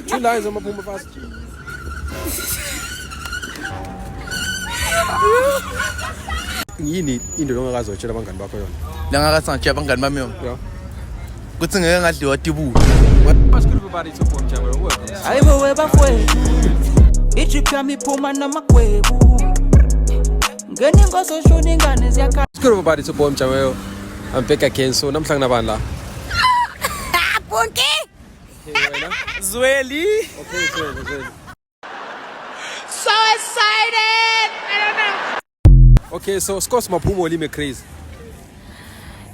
Two lines amaphuma fast. Yini into longakazotshela abangani bakho yona? Langakasantsha abangani bami yona. Yeah. Kuthi ngeke ngadliwa tibulo. Hayibo webafowethu itrip yami iphuma namagwebu ngeni ngososhona ingane ziyakhala. Everybody to Boom Jamel. I'm back again. So namhlanje nabani la? Punti. Zweli. Okay, Zweli. So excited. I don't know. Okay, so Scott Mapuma lime crazy.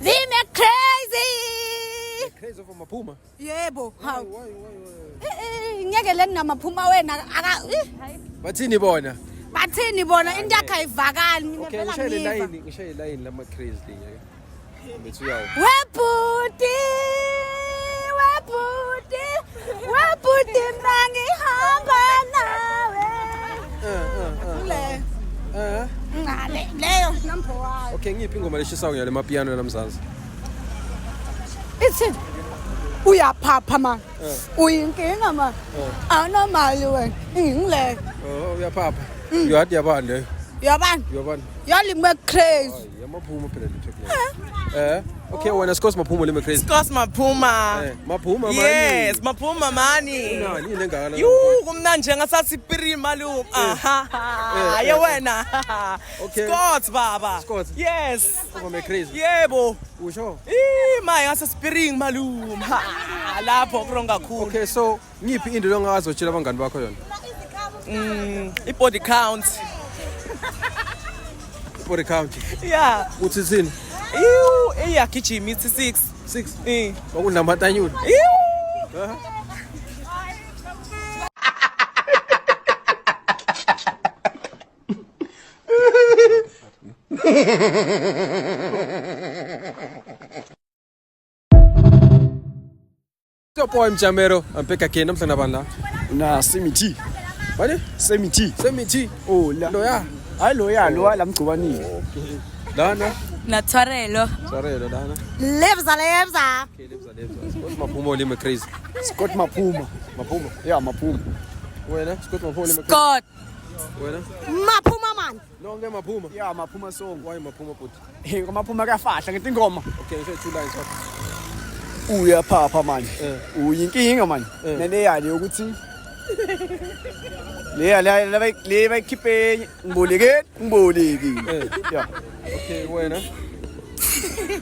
Lime crazy. Crazy for Mapuma? Yebo. How? Why? Ngeke lenamaphuma wena aka. Bathini bona? Bathini bona into yakhe ayivakali mina Okay, phela ngishaye line lama crazy linye. Bethu yawo. Weputi mangihamba nawe. Ngale leyo number 1. Okay, ngiphi ingoma leshisa ngiyale mapiano namzansi. Ithi uyaphapha man. Uyinkinga man. Awunamali wena. Ngile. Oh, uyaphapha. Uyadi yabande. Yabani? Yalimwe crazy. Yamaphuma phela lithe. Okay, wena Scott Mapuma lime crazy. Scott Maphuma. Maphuma mani. Yes, Maphuma mani. Nani lengaka. Kumnanje ngasathi pirima lu. Aha. Aye wena. Okay. Scott baba. Scott. Yes. Ngoma crazy. Yebo. Usho? Maye ngase spiring malum. Lapho kuronga kakhulu. Okay, so ngiphi into longakazotshela abangani bakho yona? I-body count. For the count. Yeah. Uthi sini? Iyagijima ithi 6. 6. Bakudla amatanyuni. So boy Mjamero, I'm back again. Namhlanje nabani la? Na Semiti. Bani? Semiti. Oh, loya. Hayi loya lamgciwanile. Dana. Natwarelo. Sarelo dana. Lebza. Okay, lebza. Scott Mapuma lime crazy. Scott Maphuma. Yeah, Maphuma. Wena, Scott Mapuma lime crazy. Scott. Wena? Maphuma man. Lonke Mapuma. Yeah, Maphuma song. Why Mapuma put? Hey, Maphuma kuyafahla ngeti ngoma. Okay, so two lines up. Uyaphapha manje. Uyinkinga manje. Nene yali ukuthi le bayikhiphe ngiboleki. Yeah. Okay, wena.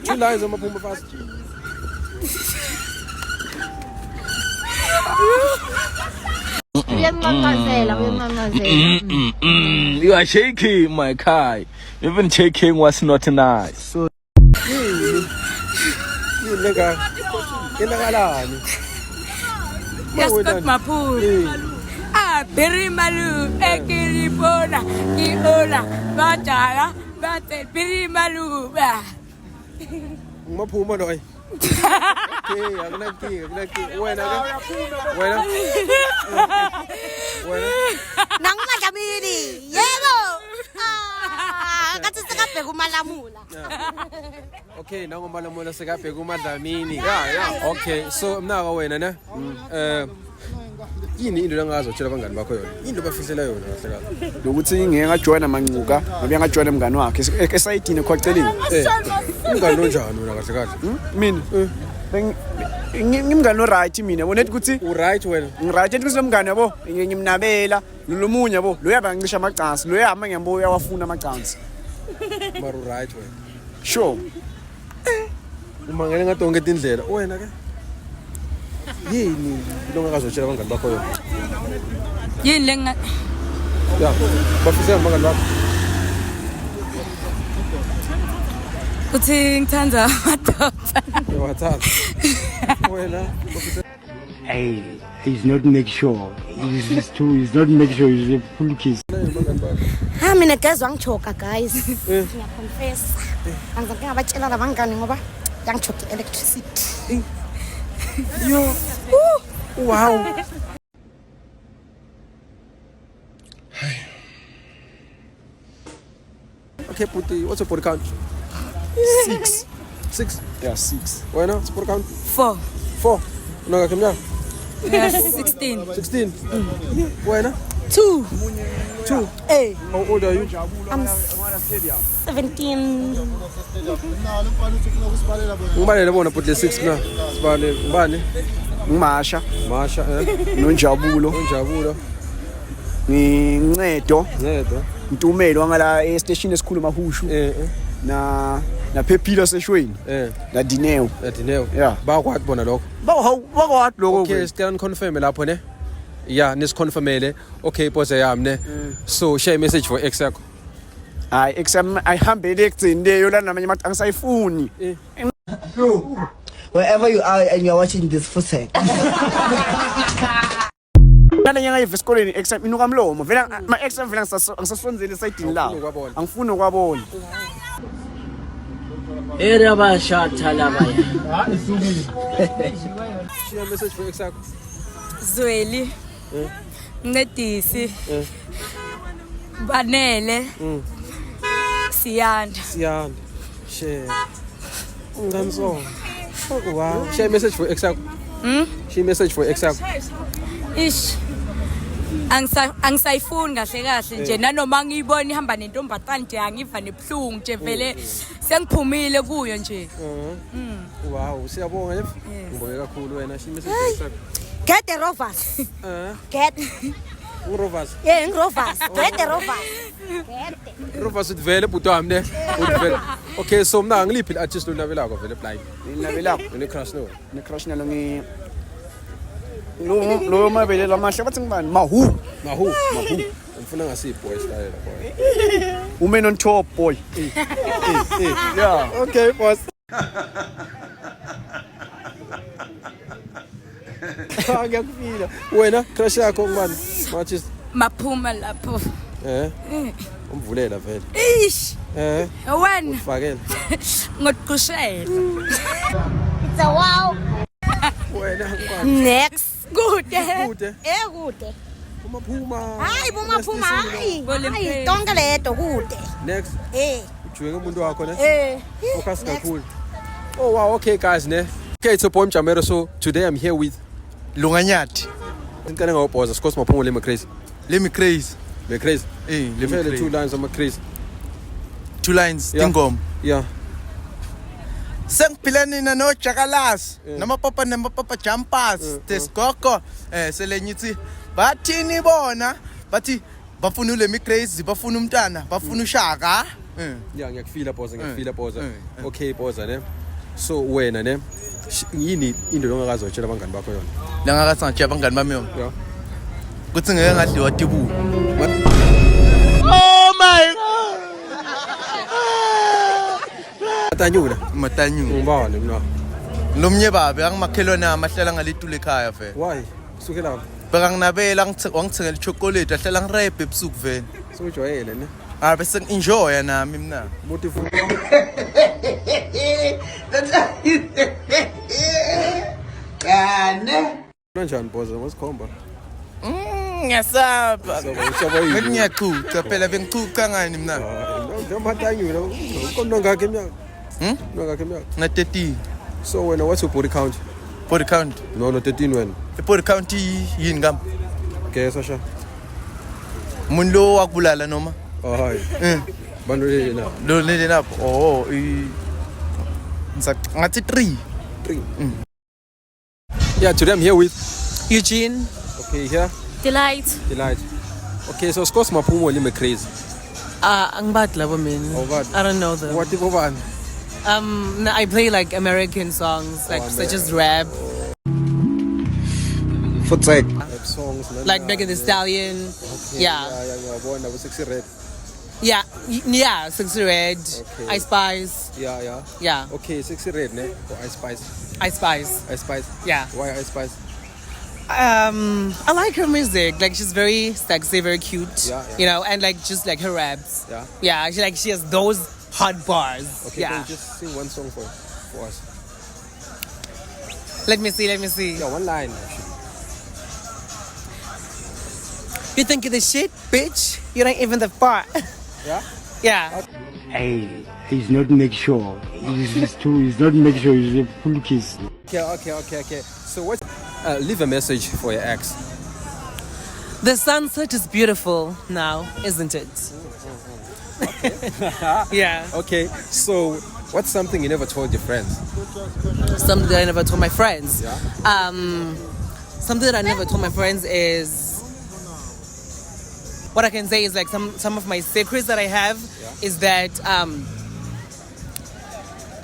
Two lines on Mapuma fast. You are shaking, my guy. Even shaking was not nice. So Nigga. Kinakalani? Scott Mapuma. Birimalu, ekiripona, kiona, batala, batel, birimalu. Mapuma doy. Okay, agnaki. Wena. Nang majamini. Yebo. Kathi sikabheka umalamula. Okay, nango malamula sikabheka umadlamini. Yeah. Okay, so mnaka wena ne? Yini into langazotshela abangani bakho yona? Into bafihlela yona kahle kahle. Lokuthi ngeke ngajoina mancuka, ngoba ngajoina umngani wakhe esayidini ekhoceleni. Umngani onjani wena kahle kahle? Mina. Ngimngani oright mina. Bona ukuthi right wena. Ngiright ukuthi umngani yabo ngimnabela, lolumunye yabo, lo yabangisha amacansi, lo yama ngiyambo uyawafuna amacansi. Maru right wena. Sure. Uma ngeke ngatonke indlela. Wena ke? Yini longakazotshela abangani bakho yona? Yini lenga? Yeah. Bafisela abangani bakho. Uthi ngithanda amadoda. Wathatha. Wena. Hey, he's not make sure. He's not make sure he's a full kiss. Mina gezwa ngichoka guys. Ngiyaconfess. Angizange ngabatshela labangani ngoba yangichoka electricity. Yo. Wow. Okay, Puti, what's your body count? 6. Six. Yeah, 6. Why not? Sport count? 4. 4. Unaga kimya? 16. 16. Wena? 2. 2. Hey, How old are you? I'm 17. Ngibalele bona but le 6 na. Sibale ngibani? Ngimasha Masha nonjabulo Njabulo. ngincedo Ngedo. Ntumelo wangala e-station esikhulu Mahushu na Phephile seshweni na Dineo Dineo. Yeah. Bakwathi bona lokho. Bakwathi lokho Okay, sicela niconfirm lapho ne. Yeah, nisiconfirmele. Okay, pose yami ne. So share a message for ex yakho. hayi exam ayihambele ekugcini leyo la namanye amathi angisayifuni Wherever you are and you're watching this footage. lana nyanga yive esikoleni exam inuka mlomo vela ma exam vela ngisasonzele sayidini lawo ukwabona. angifuni ukwabona Area bashatha labaya. Share a message for ex yakho. Zweli. Ncedisi. Banele. Siyanda. Siyanda. Share. Nganso. Wow. Share a message for ex yakho. Share a message for ex yakho. Ish. Angisayifuni kahle kahle nje nanoma ngiyibona ihamba nentombatana nje angiva nebhlungu nje vele sengiphumile kuyo nje. Wow, siyabonga nje. Ngibonge kakhulu wena. Share a message for ex yakho. Get the rovers. Get. Urovas. Yeah, rovers. Get the rovers. Urovas utvele buto wami ne. Utvele. Okay, so mina ngiliphi artist lonabelako vele blind. nginabelako Une crush no. ne-crush nalo lo mabele lamahle bathi ngibani Mahu Mahu. Ngifuna ngasi boy style boy. women on top boy yeah Okay, boss. Ngiyakufila. Wena crush yakho ngubani? Artist. Maphuma lapho. Umvulela vele. Ish. Wena Fakela. ngokushela. It's a wow. Wena ngubani? Next. Kude. Kude. Kude. Umaphuma. Hayi bumaphuma hayi tonke leto kude. Next. Ujwenge umuntu wakho ne? Focus kakhulu. Oh wow, okay guys ne. Okay, it's a poem Jamero. So today I'm here with Lunganyathi. Ngicela ngawuboza sikhosi maphumulo ema crazy. Let me crazy. Me crazy. Let me Ngifele crazy. 2 lines ama crazy. 2 lines Yeah. ingoma. Yeah. Sengiphilani no Jakalas. Namapapa jumpers. Tesigogo. Selenyithi bathini bona? Bathi bafuna ule me crazy, bafuna umntana, bafuna ushaka. Yeah, ngiyakufila boza, ngiyakufila boza. Okay boza ne. So wena ne. Yini into longakazi watshela abangani bakho yona? La ngakasantsha abangani bami yona. Yeah. Kuthi ngeke ngadliwa tibu. Atanyula. Matanyu. Ngibale mina. Lomnye babe angimakhelwane amahlala ngalitule ekhaya vele. Why? Sukela. Beka nginabela wangithengela chocolate ahlala ngirebe ebusuku vele. Sojwayele ne. Bese enjoy nami mina. Motive. Kanjani boza ngosikhomba? Ngiyasaba. Usaba yini? Ngithi ngiyachucha phela bengichucha ngani mina? Noma atanyula. Ukono ngakhe iminyaka. Ngakhe iminyaka. Na 13. So wena what's your body count? Body count. No 13 wena. Body count yini ngam? Guess Sasha. Umuntu lo wakubulala noma? Oh hayi. Bantu lena. Lo lele lapho. Oh ngathi 3. Yeah, today I'm here with Eugene. okay here. Delight. Okay, so skos maphumo lime crazy. Angibathi labo mina. Oh, what? I don't know them. What tipo bani? No, I play like American songs, like such as rap, Futsek Rap songs like Megan Thee Stallion. Yeah, ngiyabona bu sexy red. yeah, Sexy Red, Okay. Ice Spice. Yeah, Okay, sexy red ne or Ice Spice. Ice Spice. Ice Spice. Yeah. Why Ice Spice? I like her music. Like she's very sexy, very cute. Yeah. You know, and like just like her raps. Yeah. Yeah, she has those hot bars. Okay, Yeah. can you just sing one song for us? Let me see. Yeah, one line. You think you're the shit, bitch? You ain't even the part. Yeah? Yeah. Hey, he's not make sure. He's not make sure. He's a full kiss. Okay. So what? leave a message for your ex. The sunset is beautiful now, isn't it? Yeah. Okay, so what's something you never told your friends? Something that I never told my friends. Yeah. Something that I never told my friends is, what I can say is like some of my secrets that I have is that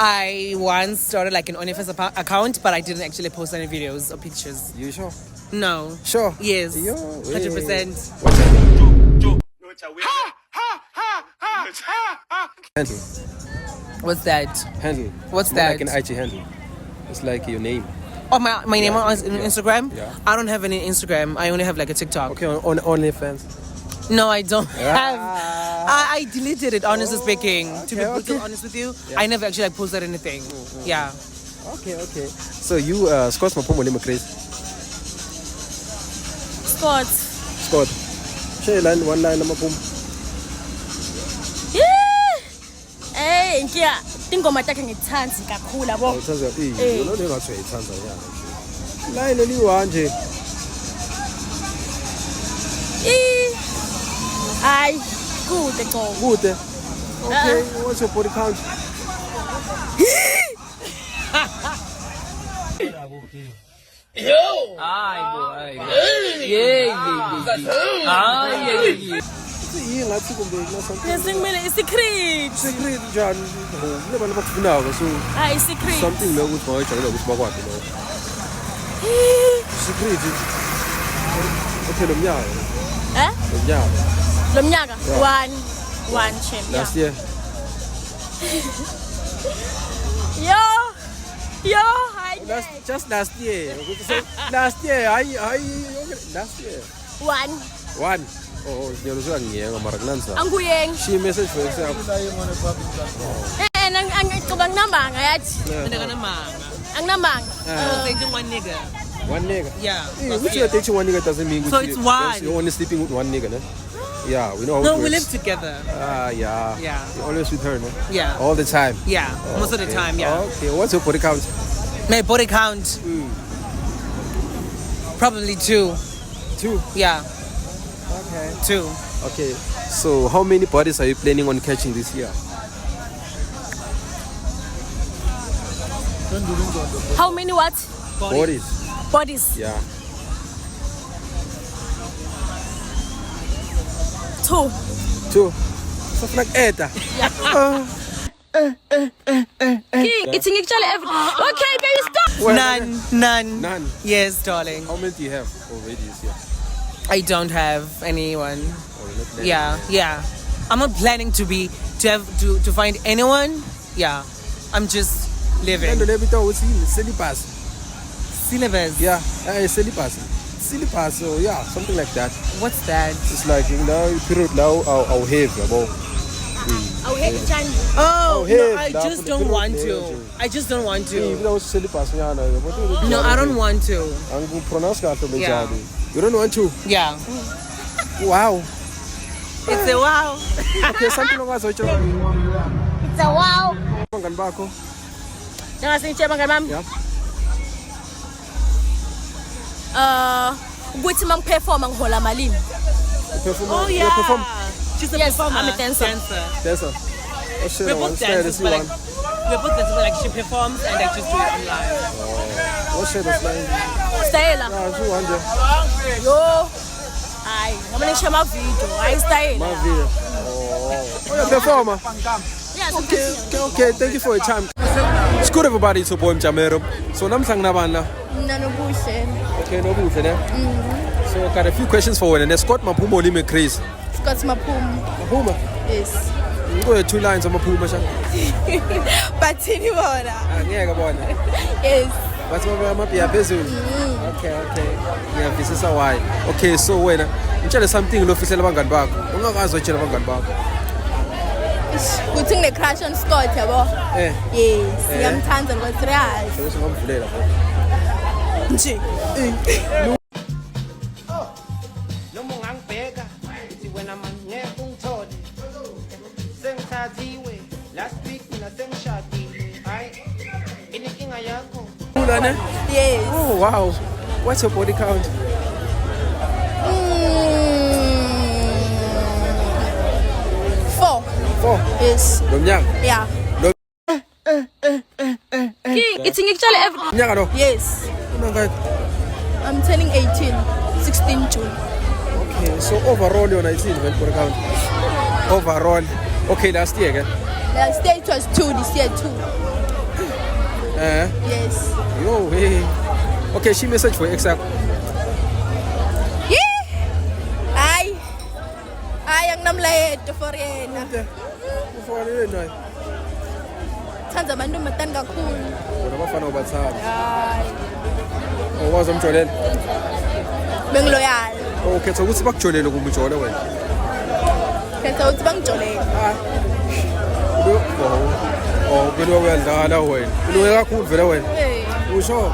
I once started like an OnlyFans account, but I didn't actually post any videos or pictures. You sure? No. Sure. Yes. Yo, 100%. Handle. What's that? Handle. What's More that? like an IG handle. It's like your name. Oh, my name on Yeah. Instagram? Yeah. I don't have any Instagram. I only have like a TikTok. Okay, on OnlyFans. No, I don't have. I deleted it, honestly speaking. To be okay. brutally honest with you, I never actually like posted anything. Yeah. Okay. So you, Scott Mapumo Lima Chris. Scott. Share line, one line, Mapumo. Eh, ngiya ingoma takhe ngithandi kakhulu yabo. Uthanza yona lengathi uyayithanda yana. Line eliwa nje. Ay, kude Gcobo. Kude. Okay, what's your body count? Ngathi kumbe something. Ngesingimele secret. Secret njani? Kunabantu abakufunako so Hayi secret. something lo ukuthi mawajayela ukuthi bakwaphi lo. Secret. Okay, lo mnyaka. Lo mnyaka. Lo mnyaka 1 champ. Last year. Yo, hi. Just last year. Last year. Last year. 1. Oh, ngiyaluzwa ngiyenga mara kunanza. Anguyeng. She message for yourself. Ngicabanga nambanga yathi. Anginambanga. Dating one nigga. One nigga. Yeah. Which you're dating one nigga doesn't mean So it's one. You're only sleeping with one nigga, ne? Yeah, we know how No, it we works. live together. Yeah. Yeah. You're always with her, ne? Yeah. All the time. Yeah. Most of the time, yeah. Okay, what's your body count? My body count. Probably 2. 2. Yeah. Okay. 2. Okay. So how many bodies are you planning on catching this year? How many what? Bodies. Bodies. Yeah. 2. 2. Stuff like Eta. It's actually every. Okay, baby, stop. None. Yes, darling. How many do you have already this year? I don't have anyone. Or you're not planning? Yeah. I'm not planning to find anyone. Yeah. I'm just living. Syllabus. Syllabus. Yeah, syllabus. So yeah, something like that. What's that? It's like period now our have about. I'll hate the Chinese. Oh, hey, no, I now just for the don't period want there, to. too. I just don't want to. Syllabus. No, I don't want to. I'm going to pronounce that. Yeah. You don't want to? Yeah. Wow. It's a wow. Okay, something like that. It's a wow. Mangani bakho? Ngingasintshe mangani mami. Yeah. Ukuthi mangiperforma ngihola malini. Oh, yeah. Perform. She's a Yes, performer. I'm a dancer. Dancer. Oh shit, We're I both want to stay dancers, this but one. we're both dancers, but like she performs and like just do it online. Oh shit, that's like. Stayela. Yeah, who wonder? Yo. Hayi, ngama ngisho ama video. Hayi stayela. My video. Oh, you're a performer. Yes. Okay, thank you for your time. It's good everybody, it's your boy Mjamero. So namhla nginabana. Nanobuhle. Okay, no buhle ne? So I got a few questions for you. And Scott Mapumo Lime Chris. Scott Mapumo. Mapumo? Yes. You got 2 lines on Mapumo, sha. Bathini bona? Ngeke bona. Yes. Bathi maphi yaphezulu. Okay. Ngiyavisisa why. Okay, so wena ngitshela something lo fihlela abangani bakho. Ungakazi utshela abangani bakho. Kuthi ngine crush on Scott yabo. Yes. Ngiyamthanda ngoba real. Sewuse ngamvulela. Nje. Noma ungangibheka uthi wena manje ungithole sengithathiwe last week mina sengishadile hayi inkinga yakho Ulane? Yes. Oh wow. What's your body count? 4. 4. Yes. Nomnyaka. Yeah. It's actually every. Mnyaka no. Yes. Unangaki? I'm turning 18. 16 June. Okay, so overall you're 19 body count. Overall. Okay, last year again. Last year it was 2. This year 2. Yes. Yo, hey. Okay, she message for exact. Ang namlayeto for yena. Ufanele naye. Thanza amantombazane kakhulu. Bona bafana ubathanda. Owazi umjolele. Bengiloyal. Ukhetha ukuthi bakujolele kumbe ujole wena. Khetha ukuthi bangijolele. Belo uyadlala wena. Belo kakhulu vele wena. Usho.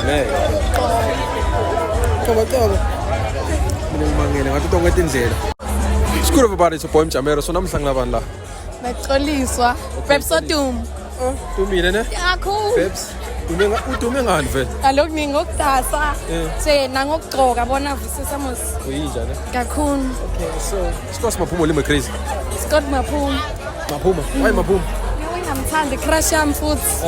Nee. Coba. Ngimangele ngathi tonke indlela. School of everybody to boy Mjamero so namhla ngilabani la. Baxoliswa. Pepsodum. Dumile ne? Kakhulu. Peps. Udume ngani vele? Kaloku ningokudasa. Sena ngokugcoka bona visisa mos. Uyinja ne? Kakhulu. Okay, so Scott Maphuma lime crazy. Scott Maphuma. Maphuma. Why Maphuma? Ngiyamthanda crush yami futhi.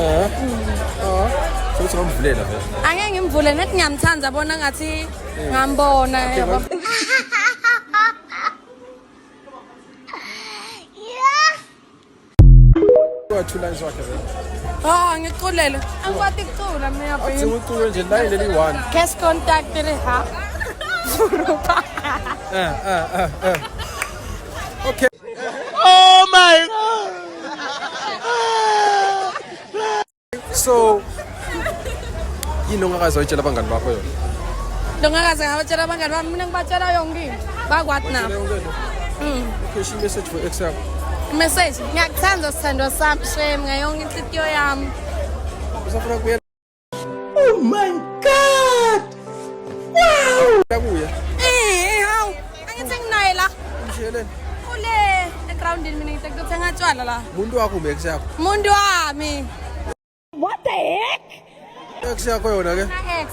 So uthi ngamvulela vele. Angeke ngimvule nethi ngiyamthanda bona ngathi ngambona yabo. Two lines wakhe vele. Ngiculele. Angikwati kucula mina Athi baby. ucule nje line leli one. Cash contact le ha. Okay. Oh my God. So yini ongakazoyitshela abangani bakho yona? Ndongakaze ngabatshela abangani bami mina ngibatshela yonke. Bakwathi na. Okay, she message for exact. Message. Ngiyakuthanda sithandwa sami shame ngayonke inhliziyo yami. Usafuna kuya Oh my God. Wow. kuya. Hawu. Angithi nginaye la. Msheleni. Ule egroundini mina ngithe ukuthenga tshwala la. Umuntu wakho ube ex yakho. Umuntu wami. What the heck? Ex yakho yona ke? Na ex.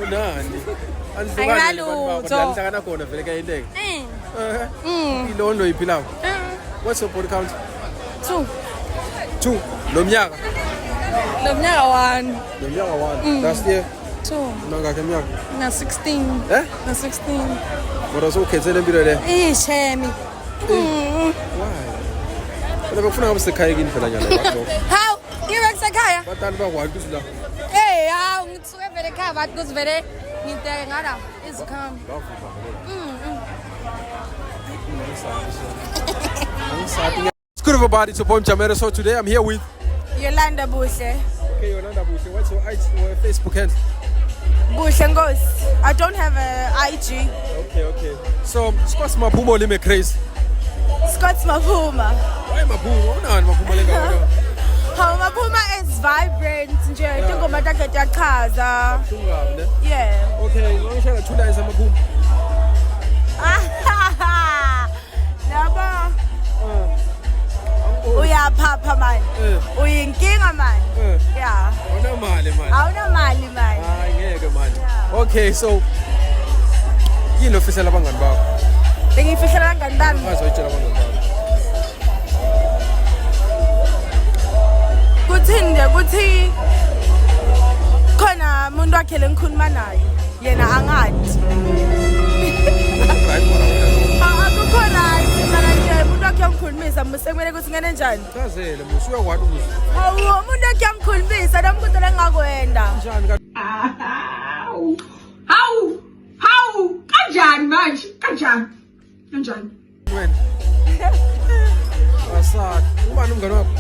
Unani? Anginalutho. Andihlangana khona vele kayinteke. Ilondo iphilayo. What's your body count? 2. 2. Nomnyaka. Nomnyaka 1. Nomnyaka 1. Last year 2. unangakhe emnyaka? Na 16. Na 16. Kodwa sokhethele impilo le. Shemi. Why? Kodwa bekufuna ngabe sekhaya kini phela nyana bakho. Hawu, ngibe kusekhaya. Batali bakwazi ukuthi la. Hawu, ngitsuke vele ekhaya bathi kuthi vele ngiteke ngala izikhamba. Good everybody to Boy Mjamero. So today I'm here with Yolanda Buhle. Okay, Yolanda Buhle. What's your Facebook handle? Buhle Ngosi. I don't have a IG. Okay. So Scott Maphuma lime crazy. Scott Maphuma. Why Maphuma? Unani Maphuma lenga? How Maphuma is vibrant nje ingoma takhe yachaza. Yeah. Okay, ngishaya 2 lines Maphuma. Yabo. Uyaphapha manje. Uyinkinga manje. Yeah. Awunamali manje. Awunamali manje. Hayi ngeke manje. Okay, so yini official abangani bakho? Bengifihlela abangani bami. Azoyitshela abangani bakho. Kuthini nje kuthi khona umuntu wakhe lengikhuluma naye yena angathi. Akukhona mina nje umuntu wakhe ngikhulumisa musekumele ukuthi ngene njani. Chazele musuya kwathi ukuthi. Hawu umuntu wakhe ngikhulumisa namkuthi lengakwenda. Njani ka? Hawu kanjani manje kanjani Wena. Asad, ubani umngani wakho?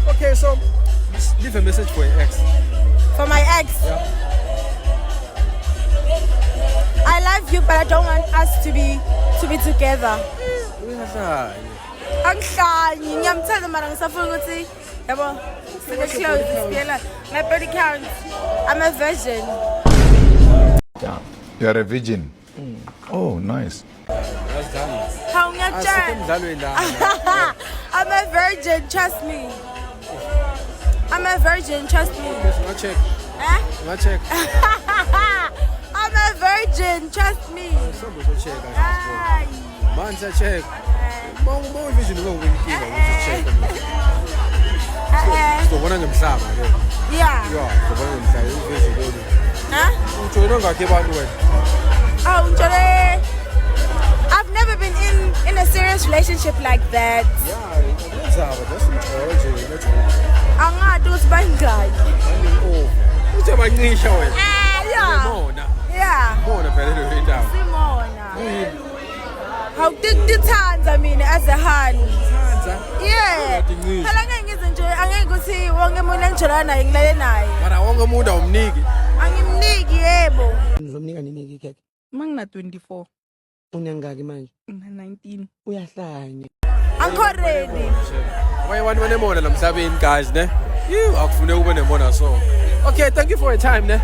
Okay, so leave a message for your ex. For my ex? Yeah. I love you, but I don't want us to be together. Angihlanyi, ngiyamthanda mara ngisafuna ukuthi yabo sike-close sibiyela. My body count. I'm a virgin. You are a virgin? Oh, nice. Hawu ngiyatshela. I'm a virgin, trust me. I'm a virgin, trust me. Unga-check. Eh? Unga-check. I'm a virgin, trust me. Sombo uzo-check-a nje. Hayi. Manje siya-check. Mawuyi-vision ube unkinga uzo-check-a nje. Sizobona ngemhlaba-ke. Yeah. Ya, sizobona ngemhlaba. I-vision lolu. Huh? Ujoyina ngakhi abantu wena? Oh, Njole. I've never been in a serious relationship like that. Ya, ngiyazaba. Just enjoy nje. Let's go. Angazi ukuthi bayingaki. Oh. Uthe bancisha wena. Yeah. Mona. Yeah. Mona phela le ndawo. Simona. Yini? Awudithanza mina as a honey. Thanza. Yeah. Ngiyacinisa. Phela ngeke ngize nje angeke ukuthi wonke umuntu engijolana naye ngilale naye. Mara wonke umuntu awumniki. Angimniki yebo. Ngizomnika nini ke? Mangina 24. Unengaki manje? Ngina 19. Uyahlanya. Angikho ready. Abanye abantu banemona la mhlabeni guys ne. Akufuneka ube nemona so. Okay, thank you for your time ne.